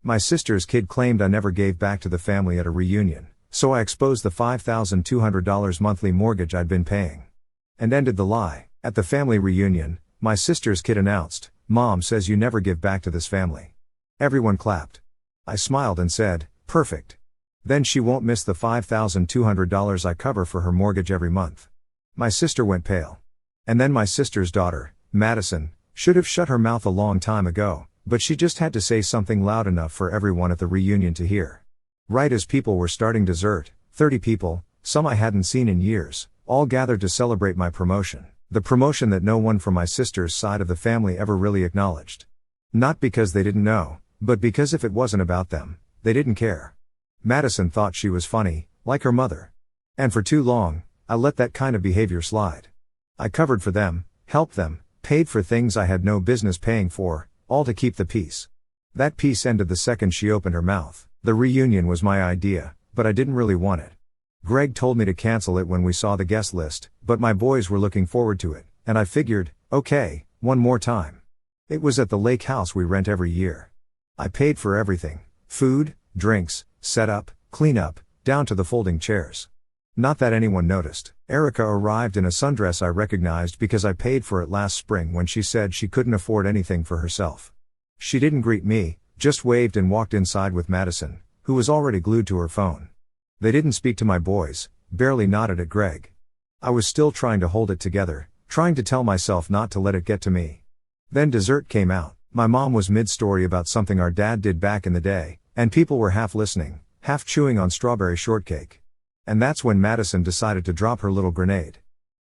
My sister's kid claimed I never gave back to the family at a reunion, so I exposed the $5,200 monthly mortgage I'd been paying. And ended the lie. At the family reunion, my sister's kid announced, "Mom says you never give back to this family." Everyone clapped. I smiled and said, "Perfect. Then she won't miss the $5,200 I cover for her mortgage every month." My sister went pale. And then my sister's daughter, Madison, should have shut her mouth a long time ago, but she just had to say something loud enough for everyone at the reunion to hear. Right as people were starting dessert, 30 people, some I hadn't seen in years, all gathered to celebrate my promotion. The promotion that no one from my sister's side of the family ever really acknowledged. Not because they didn't know, but because if it wasn't about them, they didn't care. Madison thought she was funny, like her mother. And for too long, I let that kind of behavior slide. I covered for them, helped them, paid for things I had no business paying for, all to keep the peace. That peace ended the second she opened her mouth. The reunion was my idea, but I didn't really want it. Greg told me to cancel it when we saw the guest list, but my boys were looking forward to it, and I figured, okay, one more time. It was at the lake house we rent every year. I paid for everything: food, drinks, setup, cleanup, down to the folding chairs. Not that anyone noticed. Erica arrived in a sundress I recognized because I paid for it last spring when she said she couldn't afford anything for herself. She didn't greet me, just waved and walked inside with Madison, who was already glued to her phone. They didn't speak to my boys, barely nodded at Greg. I was still trying to hold it together, trying to tell myself not to let it get to me. Then dessert came out. My mom was mid-story about something our dad did back in the day, and people were half listening, half chewing on strawberry shortcake. And that's when Madison decided to drop her little grenade.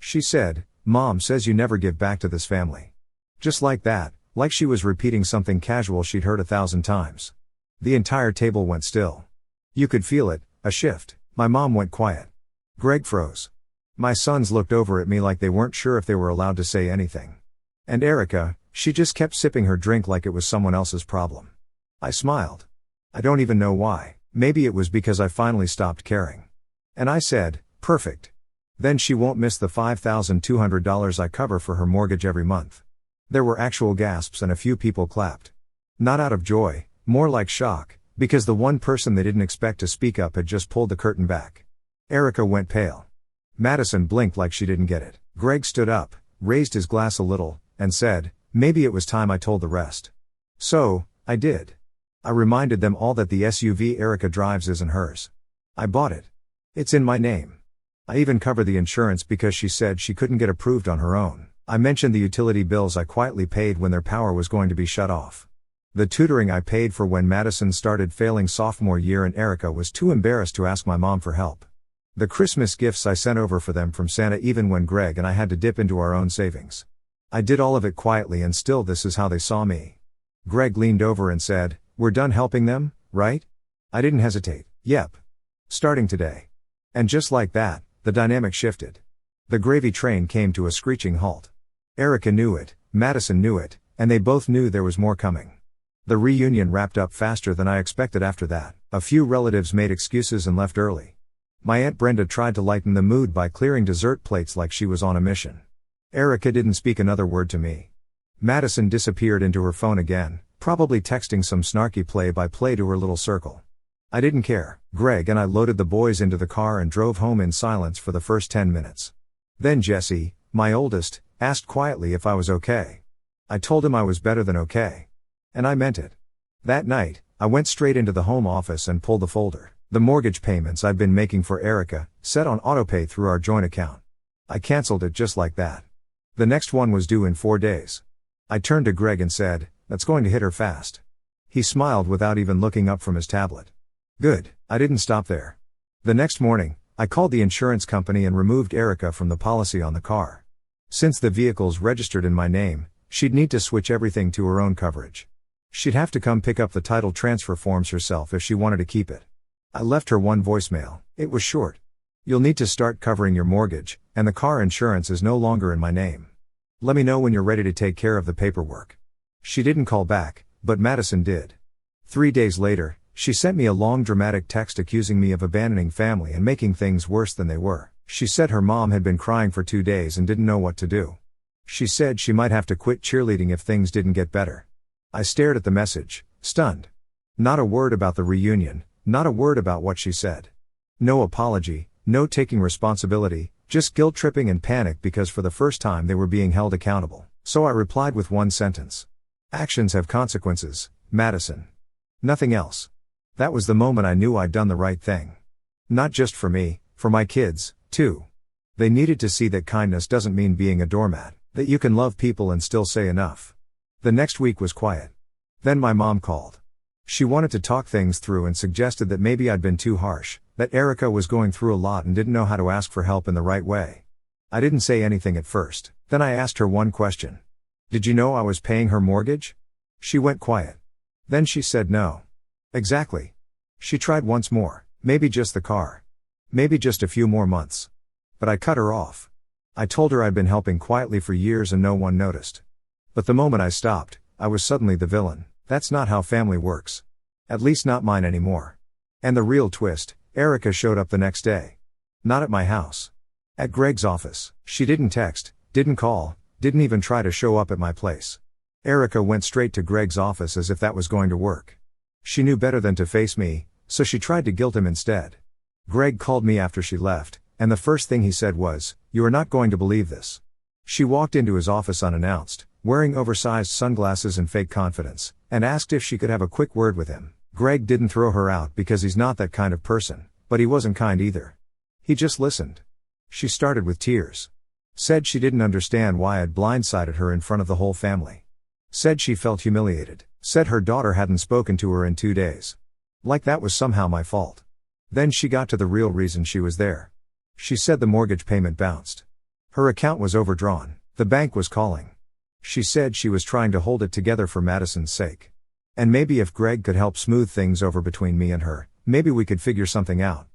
She said, "Mom says you never give back to this family." Just like that, like she was repeating something casual she'd heard 1,000 times. The entire table went still. You could feel it, a shift. My mom went quiet. Greg froze. My sons looked over at me like they weren't sure if they were allowed to say anything. And Erica, she just kept sipping her drink like it was someone else's problem. I smiled. I don't even know why. Maybe it was because I finally stopped caring. And I said, "Perfect. Then she won't miss the $5,200 I cover for her mortgage every month." There were actual gasps and a few people clapped. Not out of joy, more like shock, because the one person they didn't expect to speak up had just pulled the curtain back. Erica went pale. Madison blinked like she didn't get it. Greg stood up, raised his glass a little, and said, "Maybe it was time I told the rest." So, I did. I reminded them all that the SUV Erica drives isn't hers. I bought it. It's in my name. I even covered the insurance because she said she couldn't get approved on her own. I mentioned the utility bills I quietly paid when their power was going to be shut off. The tutoring I paid for when Madison started failing sophomore year and Erica was too embarrassed to ask my mom for help. The Christmas gifts I sent over for them from Santa even when Greg and I had to dip into our own savings. I did all of it quietly and still this is how they saw me. Greg leaned over and said, "We're done helping them, right?" I didn't hesitate. "Yep. Starting today." And just like that, the dynamic shifted. The gravy train came to a screeching halt. Erica knew it, Madison knew it, and they both knew there was more coming. The reunion wrapped up faster than I expected after that. A few relatives made excuses and left early. My Aunt Brenda tried to lighten the mood by clearing dessert plates like she was on a mission. Erica didn't speak another word to me. Madison disappeared into her phone again, probably texting some snarky play-by-play to her little circle. I didn't care. Greg and I loaded the boys into the car and drove home in silence for the first 10 minutes. Then Jesse, my oldest, asked quietly if I was okay. I told him I was better than okay. And I meant it. That night, I went straight into the home office and pulled the folder. The mortgage payments I'd been making for Erica, set on autopay through our joint account. I canceled it just like that. The next one was due in 4 days. I turned to Greg and said, "That's going to hit her fast." He smiled without even looking up from his tablet. Good. I didn't stop there. The next morning, I called the insurance company and removed Erica from the policy on the car. Since the vehicle's registered in my name, she'd need to switch everything to her own coverage. She'd have to come pick up the title transfer forms herself if she wanted to keep it. I left her one voicemail. It was short. "You'll need to start covering your mortgage, and the car insurance is no longer in my name. Let me know when you're ready to take care of the paperwork." She didn't call back, but Madison did. 3 days later, she sent me a long dramatic text accusing me of abandoning family and making things worse than they were. She said her mom had been crying for 2 days and didn't know what to do. She said she might have to quit cheerleading if things didn't get better. I stared at the message, stunned. Not a word about the reunion, not a word about what she said. No apology, no taking responsibility, just guilt-tripping and panic because for the first time they were being held accountable. So I replied with one sentence. Actions have consequences, Madison. Nothing else. That was the moment I knew I'd done the right thing. Not just for me, for my kids, too. They needed to see that kindness doesn't mean being a doormat, that you can love people and still say enough. The next week was quiet. Then my mom called. She wanted to talk things through and suggested that maybe I'd been too harsh, that Erica was going through a lot and didn't know how to ask for help in the right way. I didn't say anything at first. Then I asked her one question. Did you know I was paying her mortgage? She went quiet. Then she said no. Exactly. She tried once more, maybe just the car. Maybe just a few more months. But I cut her off. I told her I'd been helping quietly for years and no one noticed. But the moment I stopped, I was suddenly the villain. That's not how family works. At least not mine anymore. And the real twist, Erica showed up the next day. Not at my house. At Greg's office. She didn't text, didn't call, didn't even try to show up at my place. Erica went straight to Greg's office as if that was going to work. She knew better than to face me, so she tried to guilt him instead. Greg called me after she left, and the first thing he said was, "You are not going to believe this." She walked into his office unannounced, wearing oversized sunglasses and fake confidence, and asked if she could have a quick word with him. Greg didn't throw her out because he's not that kind of person, but he wasn't kind either. He just listened. She started with tears. Said she didn't understand why I'd blindsided her in front of the whole family. Said she felt humiliated. Said her daughter hadn't spoken to her in 2 days. Like that was somehow my fault. Then she got to the real reason she was there. She said the mortgage payment bounced. Her account was overdrawn. The bank was calling. She said she was trying to hold it together for Madison's sake. And maybe if Greg could help smooth things over between me and her, maybe we could figure something out.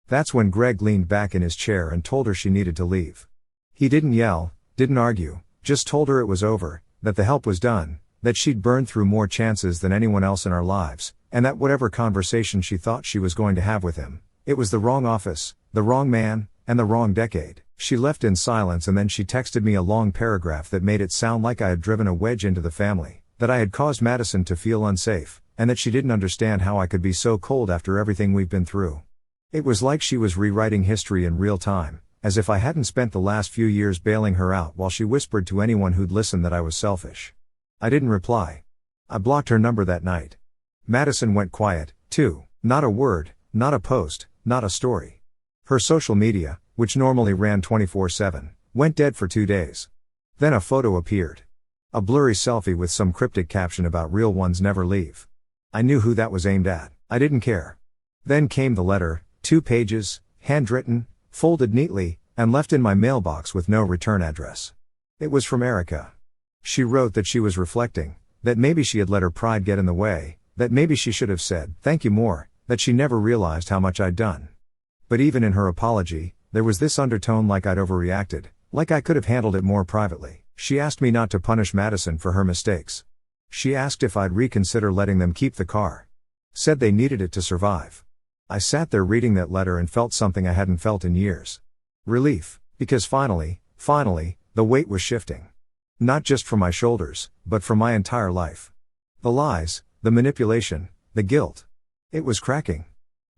That's when Greg leaned back in his chair and told her she needed to leave. He didn't yell, didn't argue, just told her it was over, that the help was done, that she'd burned through more chances than anyone else in our lives, and that whatever conversation she thought she was going to have with him, it was the wrong office, the wrong man, and the wrong decade. She left in silence and then she texted me a long paragraph that made it sound like I had driven a wedge into the family, that I had caused Madison to feel unsafe, and that she didn't understand how I could be so cold after everything we've been through. It was like she was rewriting history in real time, as if I hadn't spent the last few years bailing her out while she whispered to anyone who'd listen that I was selfish. I didn't reply. I blocked her number that night. Madison went quiet, too. Not a word, not a post, not a story. Her social media, which normally ran 24/7, went dead for 2 days. Then a photo appeared. A blurry selfie with some cryptic caption about real ones never leave. I knew who that was aimed at. I didn't care. Then came the letter, 2 pages, handwritten, folded neatly, and left in my mailbox with no return address. It was from Erica. She wrote that she was reflecting, that maybe she had let her pride get in the way, that maybe she should have said, "Thank you" more, that she never realized how much I'd done. But even in her apology, there was this undertone like I'd overreacted, like I could have handled it more privately. She asked me not to punish Madison for her mistakes. She asked if I'd reconsider letting them keep the car. Said they needed it to survive. I sat there reading that letter and felt something I hadn't felt in years. Relief, because finally, the weight was shifting. Not just from my shoulders, but from my entire life. The lies, the manipulation, the guilt. It was cracking.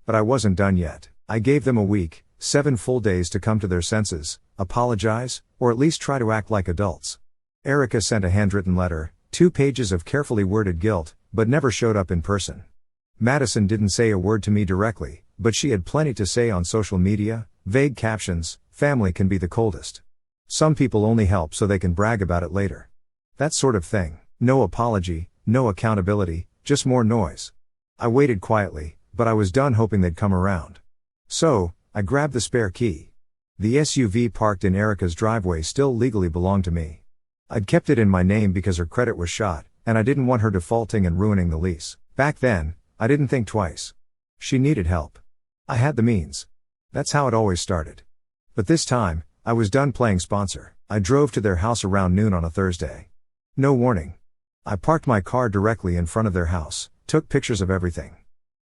But I wasn't done yet. I gave them a week, 7 full days to come to their senses, apologize, or at least try to act like adults. Erica sent a handwritten letter, 2 pages of carefully worded guilt, but never showed up in person. Madison didn't say a word to me directly, but she had plenty to say on social media, vague captions. Family can be the coldest. Some people only help so they can brag about it later. That sort of thing. No apology, no accountability, just more noise. I waited quietly, but I was done hoping they'd come around. So, I grabbed the spare key. The SUV parked in Erica's driveway still legally belonged to me. I'd kept it in my name because her credit was shot, and I didn't want her defaulting and ruining the lease. Back then, I didn't think twice. She needed help. I had the means. That's how it always started. But this time, I was done playing sponsor. I drove to their house around noon on a Thursday. No warning. I parked my car directly in front of their house, took pictures of everything.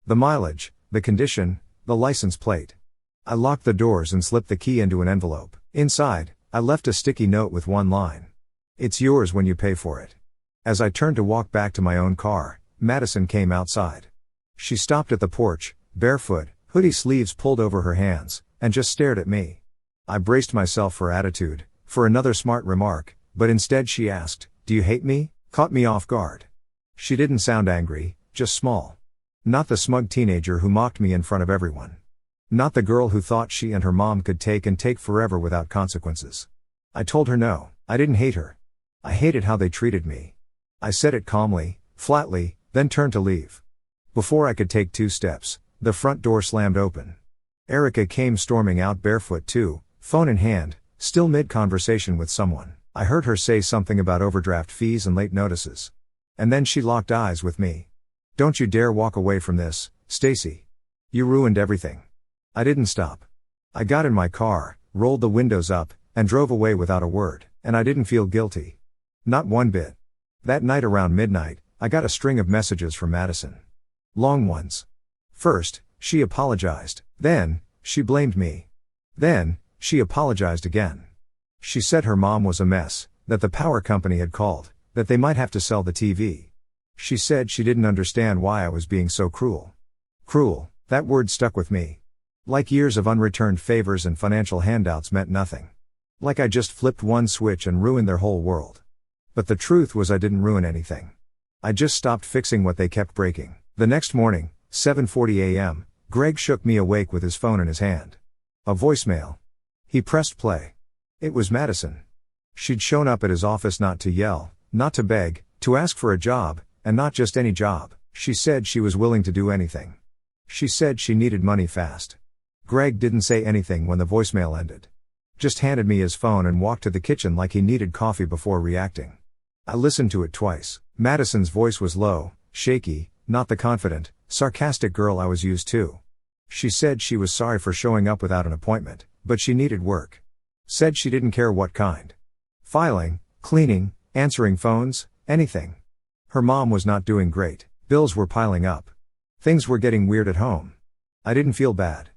The mileage, the condition, the license plate. I locked the doors and slipped the key into an envelope. Inside, I left a sticky note with one line. "It's yours when you pay for it." As I turned to walk back to my own car, Madison came outside. She stopped at the porch, barefoot, hoodie sleeves pulled over her hands, and just stared at me. I braced myself for attitude, for another smart remark, but instead she asked, "Do you hate me?" Caught me off guard. She didn't sound angry, just small. Not the smug teenager who mocked me in front of everyone. Not the girl who thought she and her mom could take forever without consequences. I told her no, I didn't hate her. I hated how they treated me. I said it calmly, flatly, then turned to leave. Before I could take 2 steps, the front door slammed open. Erica came storming out barefoot too, phone in hand, still mid-conversation with someone. I heard her say something about overdraft fees and late notices. And then she locked eyes with me. "Don't you dare walk away from this, Stacy. You ruined everything." I didn't stop. I got in my car, rolled the windows up, and drove away without a word, and I didn't feel guilty. Not one bit. That night around midnight, I got a string of messages from Madison. Long ones. First, she apologized. Then, she blamed me. Then, she apologized again. She said her mom was a mess, that the power company had called, that they might have to sell the TV. She said she didn't understand why I was being so cruel. Cruel, that word stuck with me. Like years of unreturned favors and financial handouts meant nothing. Like I just flipped one switch and ruined their whole world. But the truth was I didn't ruin anything. I just stopped fixing what they kept breaking. The next morning, 7:40 a.m., Greg shook me awake with his phone in his hand. A voicemail. He pressed play. It was Madison. She'd shown up at his office not to yell, not to beg, to ask for a job, and not just any job. She said she was willing to do anything. She said she needed money fast. Greg didn't say anything when the voicemail ended. Just handed me his phone and walked to the kitchen like he needed coffee before reacting. I listened to it twice. Madison's voice was low, shaky, not the confident, sarcastic girl I was used to. She said she was sorry for showing up without an appointment, but she needed work. Said she didn't care what kind. Filing, cleaning, answering phones, anything. Her mom was not doing great. Bills were piling up. Things were getting weird at home. I didn't feel bad.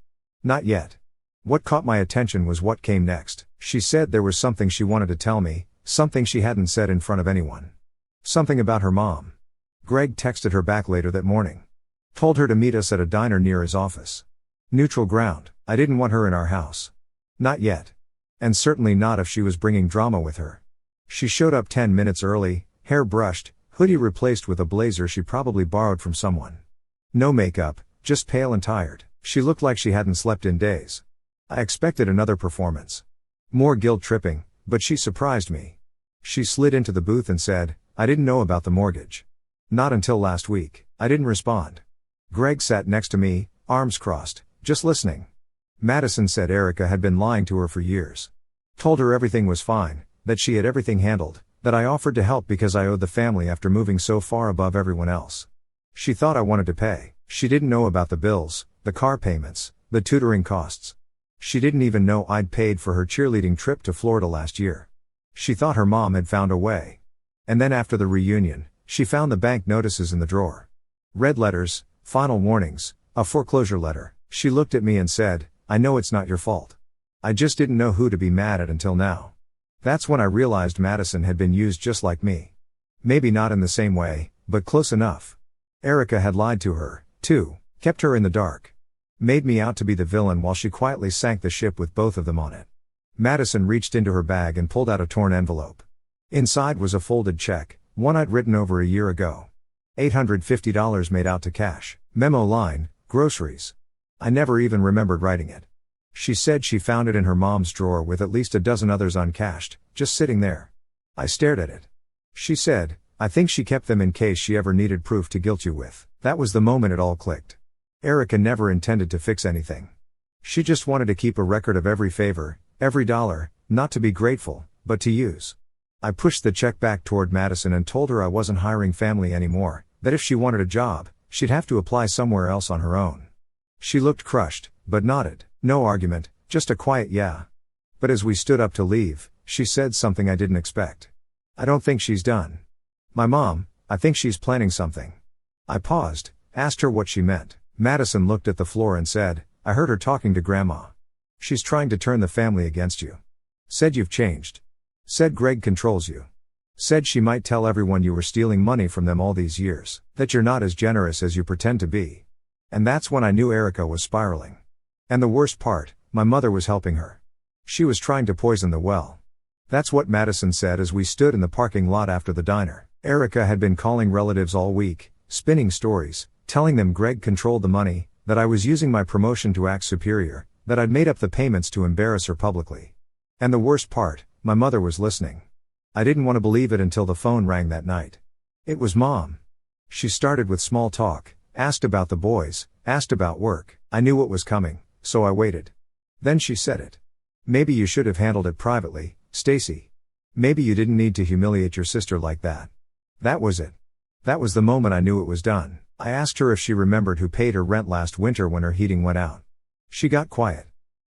Not yet. What caught my attention was what came next. She said there was something she wanted to tell me, something she hadn't said in front of anyone. Something about her mom. Greg texted her back later that morning. Told her to meet us at a diner near his office. Neutral ground. I didn't want her in our house. Not yet. And certainly not if she was bringing drama with her. She showed up 10 minutes early, hair brushed, hoodie replaced with a blazer she probably borrowed from someone. No makeup, just pale and tired. She looked like she hadn't slept in days. I expected another performance. More guilt tripping, but she surprised me. She slid into the booth and said, "I didn't know about the mortgage. Not until last week." I didn't respond. Greg sat next to me, arms crossed, just listening. Madison said Erica had been lying to her for years. Told her everything was fine, that she had everything handled, that I offered to help because I owed the family after moving so far above everyone else. She thought I wanted to pay. She didn't know about the bills, the car payments, the tutoring costs. She didn't even know I'd paid for her cheerleading trip to Florida last year. She thought her mom had found a way. And then after the reunion, she found the bank notices in the drawer. Red letters, final warnings, a foreclosure letter. She looked at me and said, "I know it's not your fault." I just didn't know who to be mad at until now. That's when I realized Madison had been used just like me. Maybe not in the same way, but close enough. Erica had lied to her, too, kept her in the dark. Made me out to be the villain while she quietly sank the ship with both of them on it. Madison reached into her bag and pulled out a torn envelope. Inside was a folded check, one I'd written over a year ago. $850 made out to cash. Memo line, groceries. I never even remembered writing it. She said she found it in her mom's drawer with at least a dozen others uncashed, just sitting there. I stared at it. She said, "I think she kept them in case she ever needed proof to guilt you with." That was the moment it all clicked. Erica never intended to fix anything. She just wanted to keep a record of every favor, every dollar, not to be grateful, but to use. I pushed the check back toward Madison and told her I wasn't hiring family anymore, that if she wanted a job, she'd have to apply somewhere else on her own. She looked crushed, but nodded. No argument, just a quiet yeah. But as we stood up to leave, she said something I didn't expect. "I don't think she's done. My mom, I think she's planning something." I paused, asked her what she meant. Madison looked at the floor and said, "I heard her talking to Grandma. She's trying to turn the family against you. Said you've changed. Said Greg controls you. Said she might tell everyone you were stealing money from them all these years. That you're not as generous as you pretend to be. And that's when I knew Erica was spiraling. And the worst part, my mother was helping her. She was trying to poison the well. That's what Madison said as we stood in the parking lot after the diner. Erica had been calling relatives all week, spinning stories, telling them Greg controlled the money, that I was using my promotion to act superior, that I'd made up the payments to embarrass her publicly. And the worst part, my mother was listening. I didn't want to believe it until the phone rang that night. It was Mom. She started with small talk, asked about the boys, asked about work. I knew what was coming, so I waited. Then she said it. Maybe you should have handled it privately, Stacy. Maybe you didn't need to humiliate your sister like that. That was it. That was the moment I knew it was done. I asked her if she remembered who paid her rent last winter when her heating went out. She got quiet.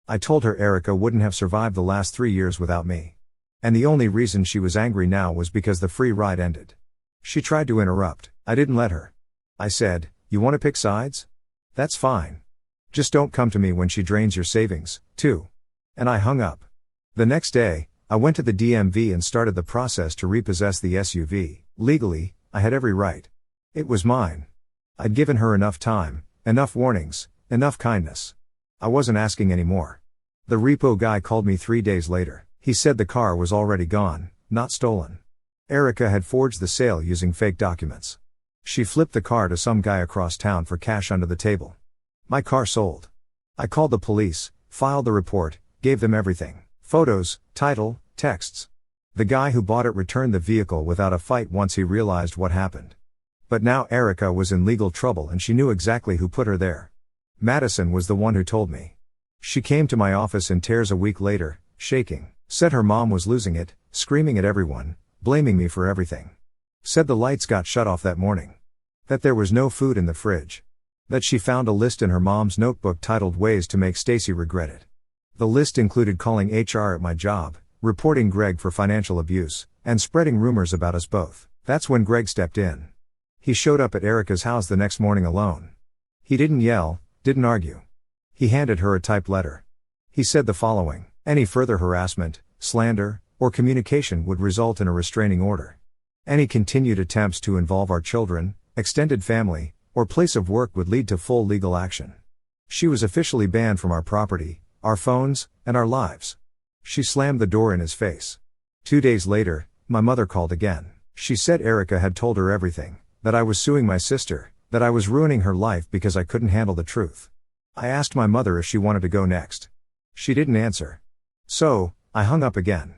I told her Erica wouldn't have survived the last 3 years without me. And the only reason she was angry now was because the free ride ended. She tried to interrupt. I didn't let her. I said, "You want to pick sides? That's fine. Just don't come to me when she drains your savings, too." And I hung up. The next day, I went to the DMV and started the process to repossess the SUV. Legally, I had every right. It was mine. I'd given her enough time, enough warnings, enough kindness. I wasn't asking any more. The repo guy called me 3 days later. He said the car was already gone, not stolen. Erica had forged the sale using fake documents. She flipped the car to some guy across town for cash under the table. My car sold. I called the police, filed the report, gave them everything. Photos, title, texts. The guy who bought it returned the vehicle without a fight once he realized what happened. But now Erica was in legal trouble and she knew exactly who put her there. Madison was the one who told me. She came to my office in tears a week later, shaking. Said her mom was losing it, screaming at everyone, blaming me for everything. Said the lights got shut off that morning. That there was no food in the fridge. That she found a list in her mom's notebook titled Ways to Make Stacy Regret It. The list included calling HR at my job, reporting Greg for financial abuse, and spreading rumors about us both. That's when Greg stepped in. He showed up at Erica's house the next morning alone. He didn't yell, didn't argue. He handed her a typed letter. He said the following: any further harassment, slander, or communication would result in a restraining order. Any continued attempts to involve our children, extended family, or place of work would lead to full legal action. She was officially banned from our property, our phones, and our lives. She slammed the door in his face. 2 days later, my mother called again. She said Erica had told her everything, that I was suing my sister, that I was ruining her life because I couldn't handle the truth. I asked my mother if she wanted to go next. She didn't answer. So, I hung up again.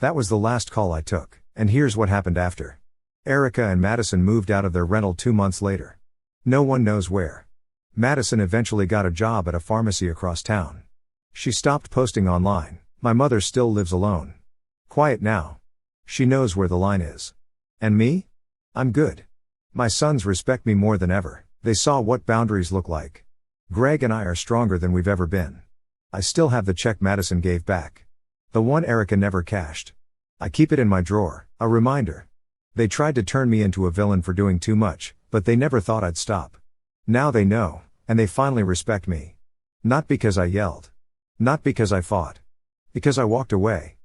That was the last call I took, and here's what happened after. Erica and Madison moved out of their rental 2 months later. No one knows where. Madison eventually got a job at a pharmacy across town. She stopped posting online. My mother still lives alone. Quiet now. She knows where the line is. And me? I'm good. My sons respect me more than ever. They saw what boundaries look like. Greg and I are stronger than we've ever been. I still have the check Madison gave back. The one Erica never cashed. I keep it in my drawer, a reminder. They tried to turn me into a villain for doing too much, but they never thought I'd stop. Now they know, and they finally respect me. Not because I yelled. Not because I fought. Because I walked away.